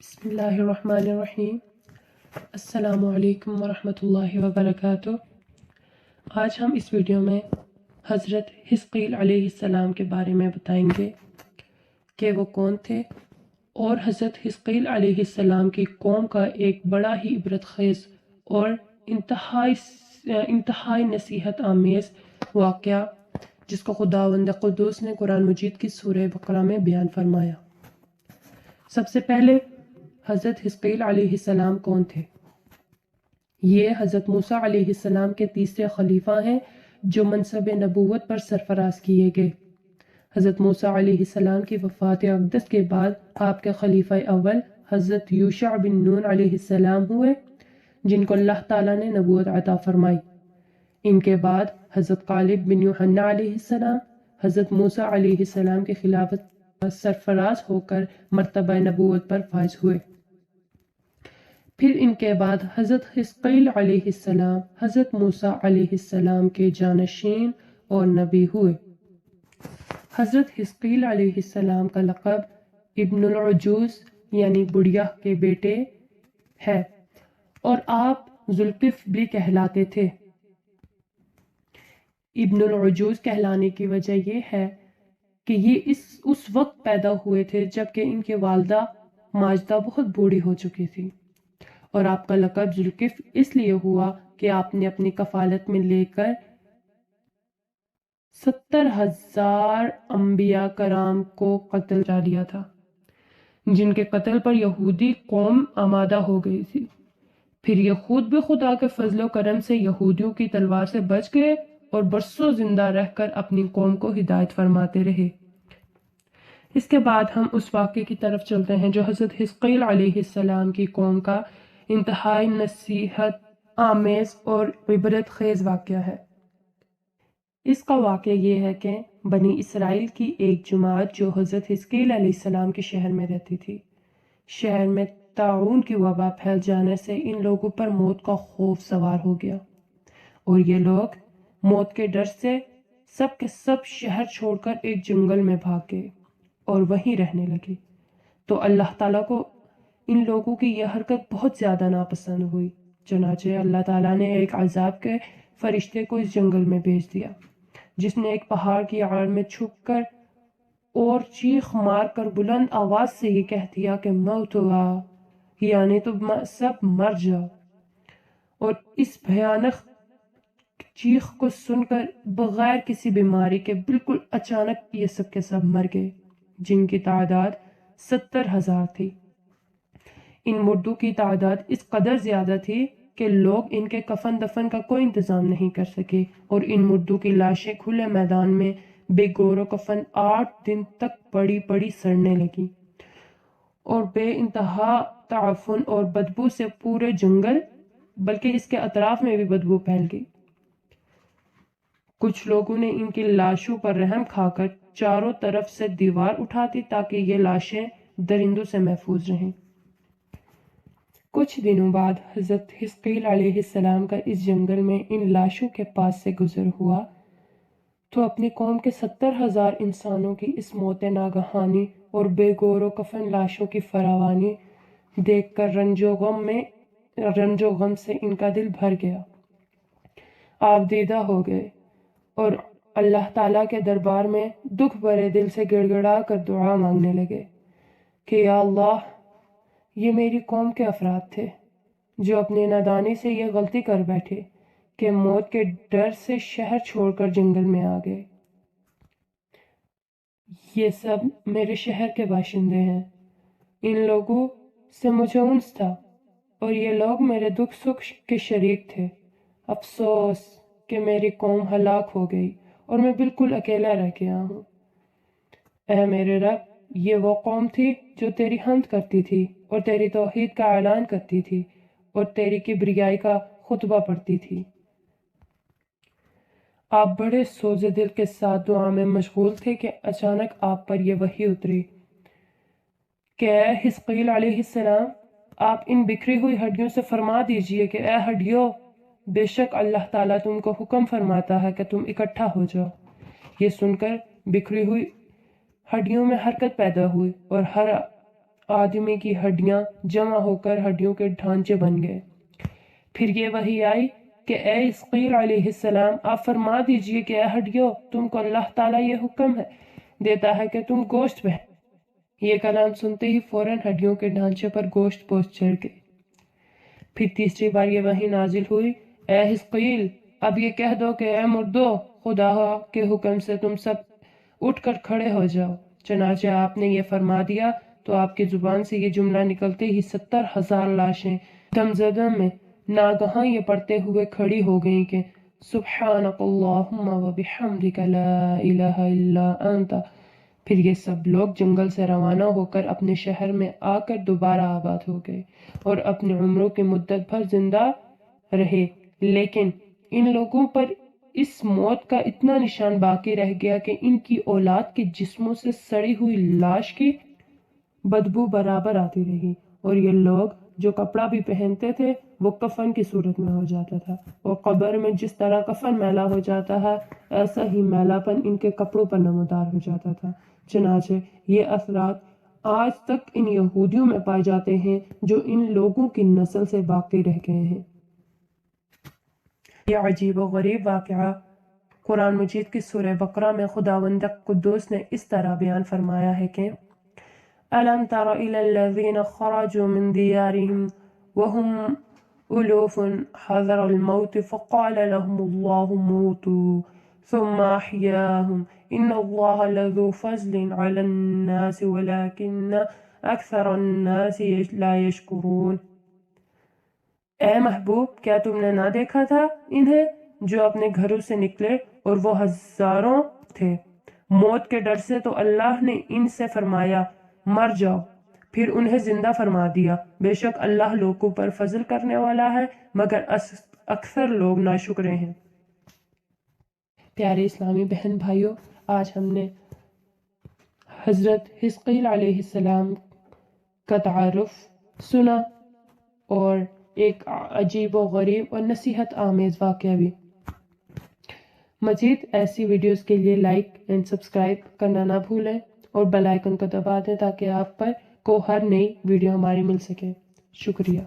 بسم اللہ الرحمن الرحیم۔ السلام علیکم ورحمۃ اللہ وبرکاتہ۔ آج ہم اس ویڈیو میں حضرت حزقیل علیہ السلام کے بارے میں بتائیں گے کہ وہ کون تھے اور حضرت حزقیل علیہ السلام کی قوم کا ایک بڑا ہی عبرت خیز اور انتہائی نصیحت آمیز واقعہ جس کو خداوند قدوس نے قرآن مجید کی سورہ بقرہ میں بیان فرمایا۔ سب سے پہلے حضرت حزقیل علیہ السلام کون تھے؟ یہ حضرت موسیٰ علیہ السلام کے تیسرے خلیفہ ہیں جو منصب نبوت پر سرفراز کیے گئے۔ حضرت موسیٰ علیہ السلام کی وفات اقدس کے بعد آپ کے خلیفہ اول حضرت یوشع بن نون علیہ السلام ہوئے جن کو اللہ تعالیٰ نے نبوت عطا فرمائی۔ ان کے بعد حضرت غالب بن یوحنا علیہ السلام حضرت موسیٰ علیہ السلام کے خلافت سرفراز ہو کر مرتبہ نبوت پر فائز ہوئے۔ پھر ان کے بعد حضرت حزقیل علیہ السلام حضرت موسیٰ علیہ السلام کے جانشین اور نبی ہوئے۔ حضرت حزقیل علیہ السلام کا لقب ابن العجوز یعنی بڑھیا کے بیٹے ہے اور آپ ذوالکفل بھی کہلاتے تھے۔ ابن العجوز کہلانے کی وجہ یہ ہے کہ یہ اس وقت پیدا ہوئے تھے جبکہ ان کی والدہ ماجدہ بہت بوڑھی ہو چکی تھی، اور آپ کا لقب ذوالکفل اس لیے ہوا کہ آپ نے اپنی کفالت میں لے کر 70,000 انبیاء کرام کو قتل کرا دیا تھا جن کے قتل پر یہودی قوم آمادہ ہو گئی تھی۔ پھر یہ خود بھی خدا کے فضل و کرم سے یہودیوں کی تلوار سے بچ گئے اور برسوں زندہ رہ کر اپنی قوم کو ہدایت فرماتے رہے۔ اس کے بعد ہم اس واقعے کی طرف چلتے ہیں جو حضرت حزقیل علیہ السلام کی قوم کا انتہائی نصیحت آمیز اور عبرت خیز واقعہ ہے۔ اس کا واقعہ یہ ہے کہ بنی اسرائیل کی ایک جماعت جو حضرت حزقیل علیہ السلام کے شہر میں رہتی تھی، شہر میں طاعون کی وبا پھیل جانے سے ان لوگوں پر موت کا خوف سوار ہو گیا اور یہ لوگ موت کے ڈر سے سب کے سب شہر چھوڑ کر ایک جنگل میں بھاگ گئے اور وہیں رہنے لگے۔ تو اللہ تعالیٰ کو ان لوگوں کی یہ حرکت بہت زیادہ ناپسند ہوئی، چنانچہ اللہ تعالیٰ نے ایک عذاب کے فرشتے کو اس جنگل میں بھیج دیا جس نے ایک پہاڑ کی آڑ میں چھپ کر اور چیخ مار کر بلند آواز سے یہ کہہ دیا کہ موت ہوا، یعنی تم سب مر جاؤ۔ اور اس بھیانک چیخ کو سن کر بغیر کسی بیماری کے بالکل اچانک یہ سب کے سب مر گئے جن کی تعداد 70,000 تھی۔ ان مردوں کی تعداد اس قدر زیادہ تھی کہ لوگ ان کے کفن دفن کا کوئی انتظام نہیں کر سکے اور ان مردوں کی لاشیں کھلے میدان میں بے گور و کفن 8 دن تک پڑی پڑی سڑنے لگی اور بے انتہا تعفن اور بدبو سے پورے جنگل بلکہ اس کے اطراف میں بھی بدبو پھیل گئی۔ کچھ لوگوں نے ان کی لاشوں پر رحم کھا کر چاروں طرف سے دیوار اٹھا دی تاکہ یہ لاشیں درندوں سے محفوظ رہیں۔ کچھ دنوں بعد حضرت حزقیل علیہ السلام کا اس جنگل میں ان لاشوں کے پاس سے گزر ہوا تو اپنی قوم کے 70,000 انسانوں کی اس موت ناگہانی اور بے گور و کفن لاشوں کی فراوانی دیکھ کر رنج و غم سے ان کا دل بھر گیا، آپ دیدہ ہو گئے اور اللہ تعالیٰ کے دربار میں دکھ بھرے دل سے گڑ گڑا کر دعا مانگنے لگے کہ یا اللہ، یہ میری قوم کے افراد تھے جو اپنی نادانی سے یہ غلطی کر بیٹھے کہ موت کے ڈر سے شہر چھوڑ کر جنگل میں آ گئے۔ یہ سب میرے شہر کے باشندے ہیں، ان لوگوں سے مجھے انس تھا اور یہ لوگ میرے دکھ سکھ کے شریک تھے۔ افسوس کہ میری قوم ہلاک ہو گئی اور میں بالکل اکیلا رہ گیا ہوں۔ اے میرے رب، یہ وہ قوم تھی جو تیری حمد کرتی تھی اور تیری توحید کا اعلان کرتی تھی اور تیری کبریائی کا خطبہ پڑھتی تھی۔ آپ بڑے سوز دل کے ساتھ دعا میں مشغول تھے کہ اچانک آپ پر یہ وحی اتری کہ اے حزقیل علیہ السلام، آپ ان بکھری ہوئی ہڈیوں سے فرما دیجئے کہ اے ہڈیوں، بے شک اللہ تعالیٰ تم کو حکم فرماتا ہے کہ تم اکٹھا ہو جاؤ۔ یہ سن کر بکھری ہوئی ہڈیوں میں حرکت پیدا ہوئی اور ہر آدمی کی ہڈیاں جمع ہو کر ہڈیوں کے ڈھانچے بن گئے۔ پھر یہ وحی آئی کہ اے اسقیل علیہ السلام، آپ فرما دیجئے کہ اے ہڈیوں، تم کو اللہ تعالیٰ یہ حکم دیتا ہے کہ تم گوشت پہنو۔ یہ کلام سنتے ہی فوراً ہڈیوں کے ڈھانچے پر گوشت پوست چڑھ گئے۔ پھر تیسری بار یہ وحی نازل ہوئی، اے حزقیل، اب یہ کہہ دو کہ اے مردو، خدا کے حکم سے تم سب اٹھ کر کھڑے ہو جاؤ۔ چنانچہ آپ نے یہ فرما دیا تو آپ کی زبان سے یہ جملہ نکلتے ہی 70,000 لاشیں دم زدہ میں ناگہاں یہ پڑھتے ہوئے کھڑی ہو گئیں کہ سبحانک اللہم و بحمدک لا الہ الا انت۔ پھر یہ سب لوگ جنگل سے روانہ ہو کر اپنے شہر میں آ کر دوبارہ آباد ہو گئے اور اپنی عمروں کی مدت بھر زندہ رہے، لیکن ان لوگوں پر اس موت کا اتنا نشان باقی رہ گیا کہ ان کی اولاد کے جسموں سے سڑی ہوئی لاش کی بدبو برابر آتی رہی، اور یہ لوگ جو کپڑا بھی پہنتے تھے وہ کفن کی صورت میں ہو جاتا تھا، اور قبر میں جس طرح کفن میلا ہو جاتا ہے ایسا ہی میلا پن ان کے کپڑوں پر نمودار ہو جاتا تھا۔ چنانچہ یہ اثرات آج تک ان یہودیوں میں پائے جاتے ہیں جو ان لوگوں کی نسل سے باقی رہ گئے ہیں۔ یہ عجیب و غریب واقعہ قرآن مجید کی سورہ بقرہ میں خداوند قدوس نے اس طرح بیان فرمایا ہے کہ أَلَمْ تَرَ إِلَى الَّذِينَ خَرَجُوا مِنْ دِيَارِهِمْ وَهُمْ أُلُوفٌ حَذَرَ الْمَوْتِ فَقَالَ لَهُمُ اللَّهُ مُوتُوا ثُمَّ أَحْيَاهُمْ إِنَّ اللَّهَ لَذُو فَضْلٍ عَلَى النَّاسِ وَلَكِنَّ أَكْثَرَ النَّاسِ لَا يَشْكُرُونَ۔ اے محبوب، کیا تم نے نہ دیکھا تھا انہیں جو اپنے گھروں سے نکلے اور وہ ہزاروں تھے، موت کے ڈر سے تو اللہ نے ان سے فرمایا مر جاؤ، پھر انہیں زندہ فرما دیا۔ بے شک اللہ لوگوں پر فضل کرنے والا ہے، مگر اکثر لوگ ناشکرے ہیں۔ پیارے اسلامی بہن بھائیوں، آج ہم نے حضرت حزقیل علیہ السلام کا تعارف سنا اور ایک عجیب و غریب اور نصیحت آمیز واقعہ بھی۔ مزید ایسی ویڈیوز کے لیے لائک اینڈ سبسکرائب کرنا نہ بھولیں اور بیل آئیکن کو دبا دیں تاکہ آپ کو ہر نئی ویڈیو ہماری مل سکے۔ شکریہ۔